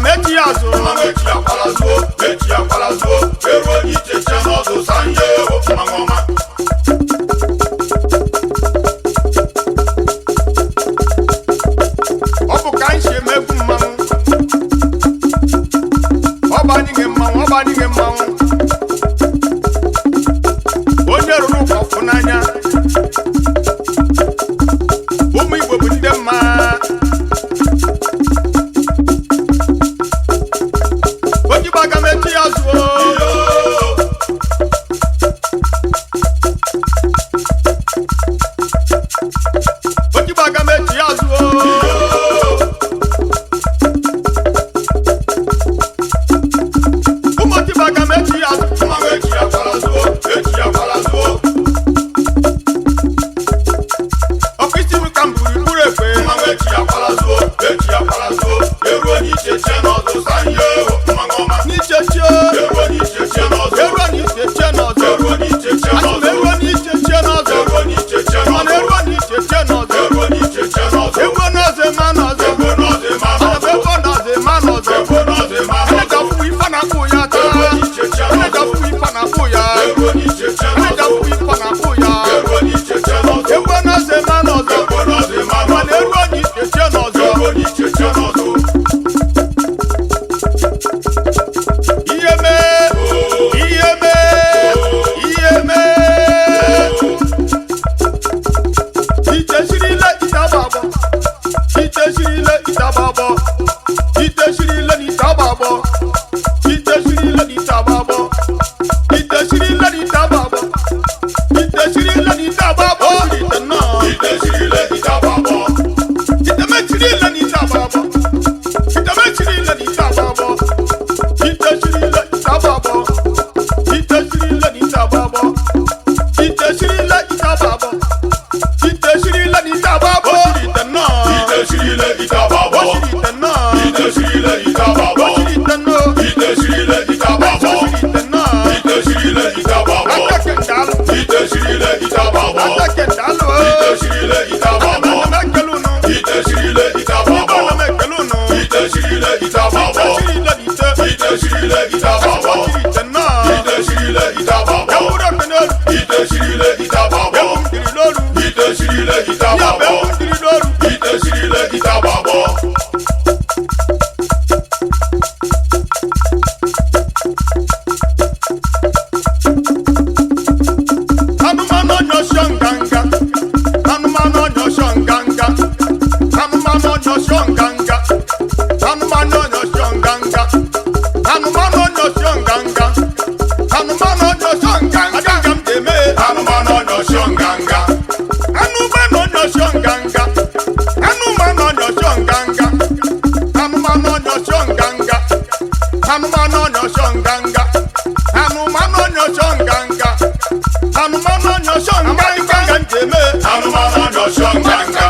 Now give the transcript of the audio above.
mechiazo mmanwu echiakwala zuo eruo n'icheche n'ọdụ sanye mmanwu ọma ọ bụ ka anyị si emegbu mmanwụ ọ bụ anyị nwe mmanwụ onye rụrụ ụka ọfụ n'anya ụmụ Igbo bụ ndị mma otigba aga m echi ya zuo otigba aga m echi ya zuo ụmụ otigba aga m echi ya zuo mmanwu echiakwala zuo ọkụ isi m ka m buru ikpuru ekpe mmanwu echiakwala zuo eruo n'icheche n'ọdụ sanye mmanwu ọma n'icheche eruo n'icheche n'ọdụ eruo n'icheche n'ọzọ eruo n'icheche asị m n'ọdụ eruo n'icheche n'ọzọ eruo n'icheche mana n'ọdụ eruo n'icheche n'ọzọ eruo n'icheche n'ọdụ egwu n'ọzọ ema n'ọzọ egwu n'ọdụ ema ana m n'ọdụ egwu n'ọzọ ema n'ọzọ egwu n'ọdụ ema onye n'ọdụ ga-afụ ife na-akpụ ya taa eruo n'icheche onye n'ọdụ ga-afụ ife na-akpụ ya eruo n'icheche onye n'ọdụ ga-afụ ife na-akpụ ya eruo n'icheche n'ọdụ egwu n'ọzọ ema n'ọzọ egwu n'ọdụ ema mana n'ọdụ eruo n'icheche n'ọzọ eruo n'icheche n'ọdụ ihe mee ihe mee itesirile itagbagbo itesirile itagbagbo itesirile n'itagbagbo itesirile n'itagbagbo itesirile n'itagbagbo itesirile n'itagbagbo ite nnọọ itesirile itagbagbo itemechirile n'itagbagbo itemechirile n'itagbagbo itesirile itagbagbo itesirile n'itagbagbo itesirile itagbagbo itesirile n'itagbagbo ite nnọọ itesirile itagbagbo ite nnọọ itesirile itagbagbo ite nnọọ itesirile itagbagbo ite nnọọ itesirile itagbagbo atake ndalụ itesirile itagbagbo atake ndalụ itesirile itagbagbo ana m ekele unu itesirile Igbo itagbagbo ana m ekele unu itesirile itagbagbo itesirile n'ite itesirile itagbagbo ite nnọọ itesirile itagbagbo ewuru oke n'olu itesirile itagbagbo ewu m diri n'olu itesirile ya bụ itagbagbo ewu m diri n'olu itesirile itagbagbo anụmanụ ọnyọsọ nganga anụmanụ ọnyọsọ nganga anụmanụ ọnyọsọ nganga anụmanụ ọnyọsọ nganga anụmanụ ọnyọsọ nganga anụmanụ ọnyọsọ nganga adịga m ga-eme anụmanụ ọnyọsọ nganga anụmanụ ọnyọsọ nganga anụmanụ ọnyọsọ nganga anụmanụ ọnyọsọ nganga anụmanụ ọnyọsọ nganga anụmanụ ọnyọsọ nganga anụmanụ ọnyọsọ nganga adịga m ga-eme anụmanụ ọnyọsọ nganga